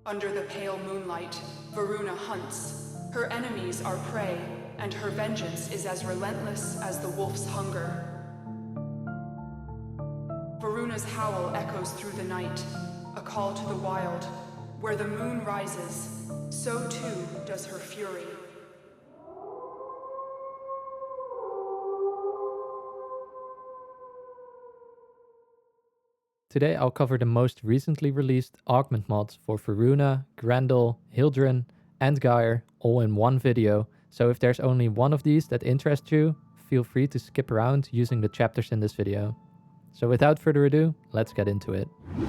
Under the pale moonlight, Voruna hunts. Her enemies are prey, and her vengeance is as relentless as the wolf's hunger. Voruna's howl echoes through the night, a call to the wild. Where the moon rises, so too does her fury. Today I'll cover the most recently released augment mods for Voruna, Grendel, Hildryn, and Gyre all in one video, so if there's only one of these that interests you, feel free to skip around using the chapters in this video. So without further ado, let's get into it.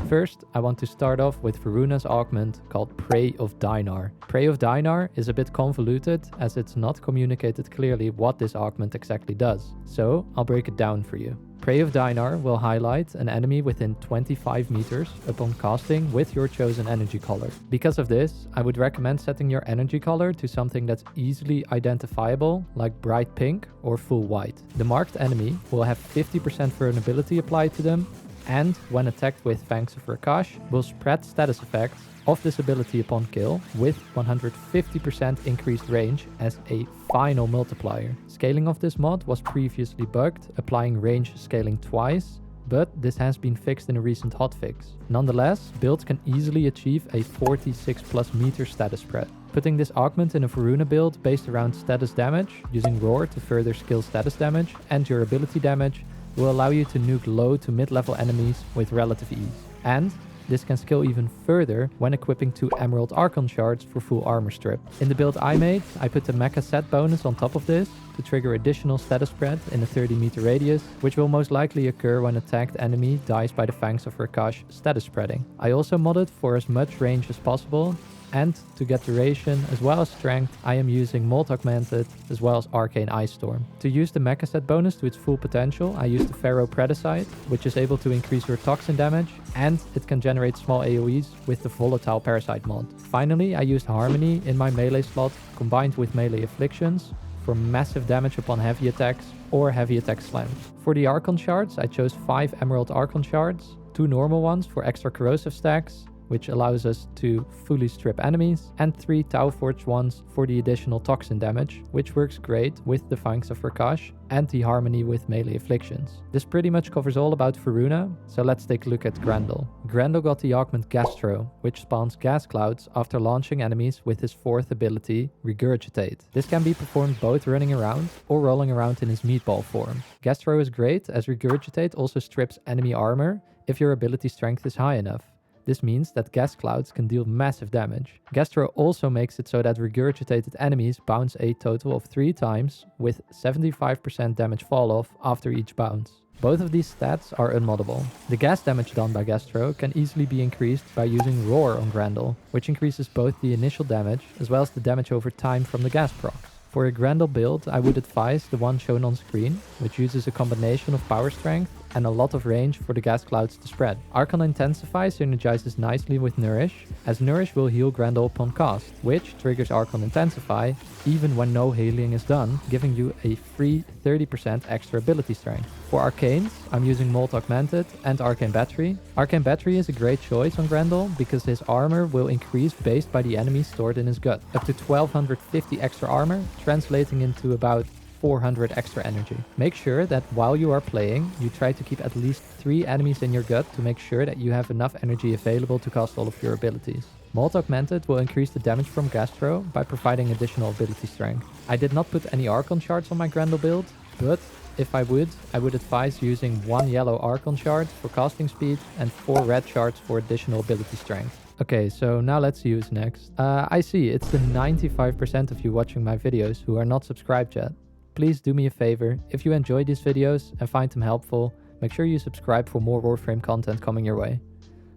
First, I want to start off with Voruna's augment called Prey of Dynar. Prey of Dynar is a bit convoluted as it's not communicated clearly what this augment exactly does, so I'll break it down for you. Prey of Dynar will highlight an enemy within 25 meters upon casting with your chosen energy color. Because of this, I would recommend setting your energy color to something that's easily identifiable, like bright pink or full white. The marked enemy will have 50% vulnerability applied to them, and when attacked with Fangs of Recharge, will spread status effects of this ability upon kill with 150% increased range as a final multiplier. Scaling of this mod was previously bugged, applying range scaling twice, but this has been fixed in a recent hotfix. Nonetheless, builds can easily achieve a 46+ meter status spread. Putting this augment in a Voruna build based around status damage, using Roar to further scale status damage and durability damage, will allow you to nuke low to mid-level enemies with relative ease. And this can scale even further when equipping 2 Emerald Archon shards for full armor strip. In the build I made, I put the mecha set bonus on top of this to trigger additional status spread in a 30 meter radius, which will most likely occur when attacked enemy dies by the Fangs of Recharge status spreading. I also modded for as much range as possible, and to get duration as well as strength, I am using Molt Augmented as well as Arcane Ice Storm. To use the mecha set bonus to its full potential, I used the Pharaoh Predicite, which is able to increase your toxin damage, and it can generate small AoEs with the Volatile Parasite mod. Finally, I used Harmony in my melee slot combined with melee afflictions for massive damage upon heavy attacks or heavy attack slams. For the Archon shards, I chose 5 Emerald Archon shards, 2 normal ones for extra corrosive stacks, which allows us to fully strip enemies, and 3 Tau Forge ones for the additional toxin damage, which works great with the Fangs of Recharge and the Harmony with melee afflictions. This pretty much covers all about Voruna, so let's take a look at Grendel. Grendel got the augment Gastro, which spawns gas clouds after launching enemies with his 4th ability, Regurgitate. This can be performed both running around or rolling around in his meatball form. Gastro is great as Regurgitate also strips enemy armor if your ability strength is high enough. This means that gas clouds can deal massive damage. Gastro also makes it so that regurgitated enemies bounce a total of 3 times with 75% damage fall off after each bounce. Both of these stats are unmoddable. The gas damage done by Gastro can easily be increased by using Roar on Grendel, which increases both the initial damage as well as the damage over time from the gas proc. For a Grendel build, I would advise the one shown on screen, which uses a combination of power strength and a lot of range for the gas clouds to spread. Archon Intensify synergizes nicely with Nourish, as Nourish will heal Grendel upon cast, which triggers Archon Intensify even when no healing is done, giving you a free 30% extra ability strength. For Arcanes, I'm using Molt Augmented and Arcane Battery. Arcane Battery is a great choice on Grendel because his armor will increase based by the enemies stored in his gut, up to 1250 extra armor, translating into about 400 extra energy. Make sure that while you are playing, you try to keep at least 3 enemies in your gut to make sure that you have enough energy available to cast all of your abilities. Molt Augmented will increase the damage from Gastro by providing additional ability strength. I did not put any Archon shards on my Grendel build, but if I would advise using 1 yellow Archon shard for casting speed and 4 red shards for additional ability strength. Okay, so now let's see who's next. I see it's the 95% of you watching my videos who are not subscribed yet. Please do me a favor, if you enjoy these videos and find them helpful, make sure you subscribe for more Warframe content coming your way.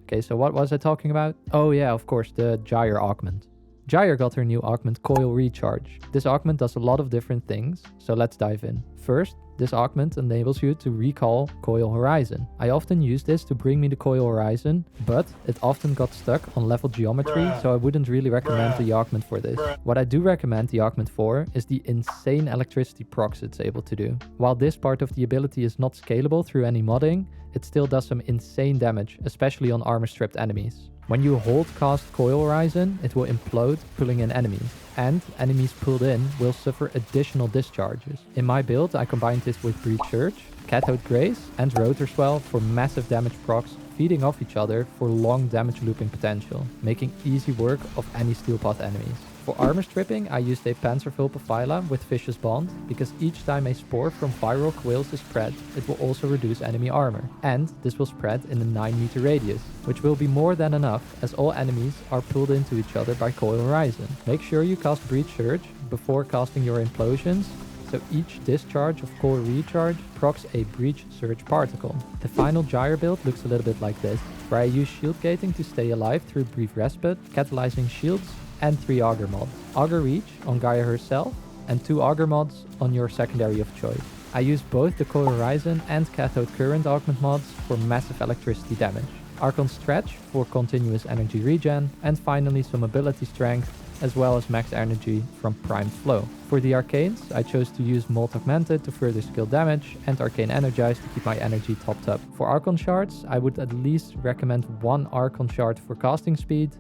Okay, so what was I talking about? Oh yeah, of course, the Gyre augment. Gyre got her new augment Coil Recharge. This augment does a lot of different things, so let's dive in. First, this augment enables you to recall Coil Horizon. I often use this to bring me the Coil Horizon, but it often got stuck on level geometry, so I wouldn't really recommend the augment for this. What I do recommend the augment for is the insane electricity procs it's able to do. While this part of the ability is not scalable through any modding, it still does some insane damage, especially on armor stripped enemies. When you hold cast Coil Horizon, it will implode, pulling in enemies, and enemies pulled in will suffer additional discharges. In my build, I combined this with Breach Surge, Cathode Grace, and Rotor Swell for massive damage procs, feeding off each other for long damage looping potential, making easy work of any Steel Path enemies. For armor stripping, I used a Panzervulpaphyla with Vicious Bond, because each time a spore from viral quills is spread, it will also reduce enemy armor, and this will spread in a 9 meter radius, which will be more than enough as all enemies are pulled into each other by Coil Horizon. Make sure you cast Breach Surge before casting your implosions, so each discharge of Coil Recharge procs a Breach Surge particle. The final Gyre build looks a little bit like this, where I use shield gating to stay alive through Brief Respite, catalyzing shields, and 3 Augur mods. Augur Reach on Gyre herself, and 2 Augur mods on your secondary of choice. I use both the Coil Horizon and Cathode Current augment mods for massive electricity damage. Archon Stretch for continuous energy regen, and finally some ability strength, as well as max energy from Primed Flow. For the Arcanes, I chose to use Molt Augmented to further skill damage, and Arcane Energize to keep my energy topped up. For Archon Shards, I would at least recommend 1 Archon Shard for casting speed,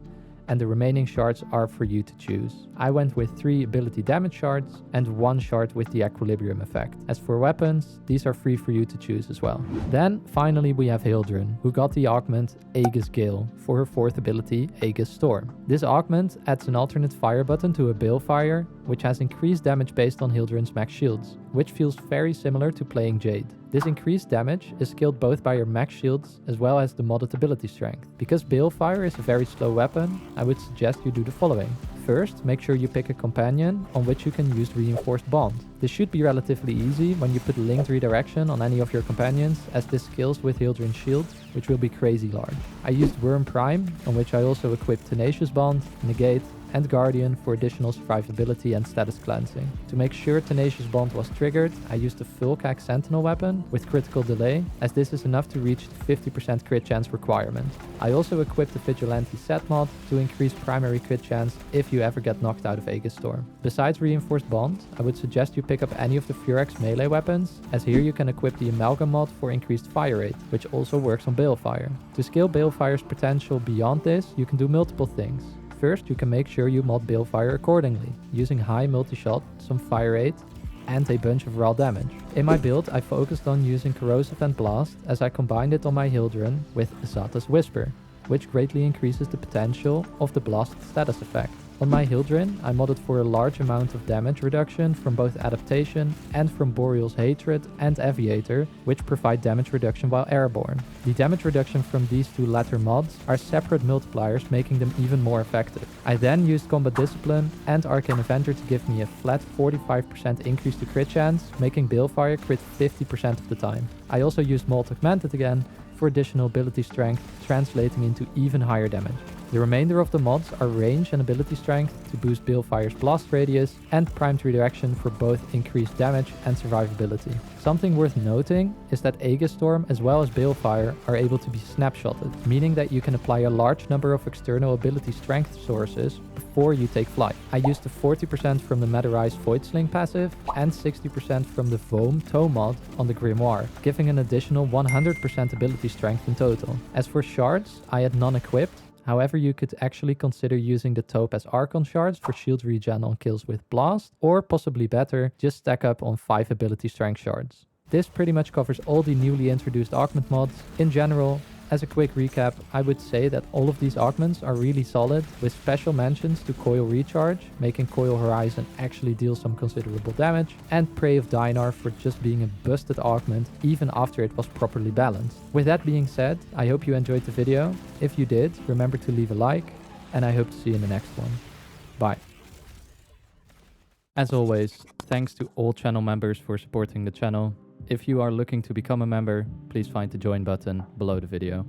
and the remaining shards are for you to choose. I went with 3 ability damage shards and 1 shard with the equilibrium effect. As for weapons, these are free for you to choose as well. Then finally we have Hildryn, who got the augment Aegis Gale for her 4th ability, Aegis Storm. This augment adds an alternate fire button to a Balefire, which has increased damage based on Hildryn's max shields, which feels very similar to playing Jade. This increased damage is scaled both by your max shields as well as the modded ability strength. Because Balefire is a very slow weapon, I would suggest you do the following. First, make sure you pick a companion on which you can use Reinforced Bond. This should be relatively easy when you put Linked Redirection on any of your companions, as this scales with Hildryn's shield, which will be crazy large. I used Worm Prime, on which I also equipped Tenacious Bond, Negate, and Guardian for additional survivability and status cleansing. To make sure Tenacious Bond was triggered, I used a Vulcac Sentinel weapon with critical delay, as this is enough to reach the 50% crit chance requirement. I also equipped the Vigilante Set mod to increase primary crit chance if you ever get knocked out of Aegis Storm. Besides Reinforced Bond, I would suggest you pick up any of the Furex melee weapons, as here you can equip the Amalgam mod for increased fire rate, which also works on Balefire. To scale Balefire's potential beyond this, you can do multiple things. First, you can make sure you mod Balefire accordingly, using high multi-shot, some fire rate, and a bunch of raw damage. In my build, I focused on using Corrosive and Blast, as I combined it on my Hildryn with Zata's Whisper, which greatly increases the potential of the Blast status effect. On my Hildryn, I modded for a large amount of damage reduction from both Adaptation and from Boreal's Hatred and Aviator, which provide damage reduction while airborne. The damage reduction from these 2 latter mods are separate multipliers, making them even more effective. I then used Combat Discipline and Arcane Avenger to give me a flat 45% increase to crit chance, making Balefire crit 50% of the time. I also used Molt Augmented again for additional ability strength, translating into even higher damage. The remainder of the mods are range and ability strength to boost Balefire's blast radius, and primed redirection for both increased damage and survivability. Something worth noting is that Aegis Storm as well as Balefire are able to be snapshotted, meaning that you can apply a large number of external ability strength sources before you take flight. I used the 40% from the Matterize Void Sling passive and 60% from the Foam Toe mod on the Grimoire, giving an additional 100% ability strength in total. As for shards, I had none equipped. However, you could actually consider using the Taupe as Archon Shards for shield regen on kills with Blast, or possibly better, just stack up on 5 ability strength shards. This pretty much covers all the newly introduced augment mods. In general, as a quick recap, I would say that all of these augments are really solid, with special mentions to Coil Recharge, making Coil Horizon actually deal some considerable damage, and Prey of Dynar for just being a busted augment even after it was properly balanced. With that being said, I hope you enjoyed the video. If you did, remember to leave a like, and I hope to see you in the next one. Bye. As always, thanks to all channel members for supporting the channel. If you are looking to become a member, please find the join button below the video.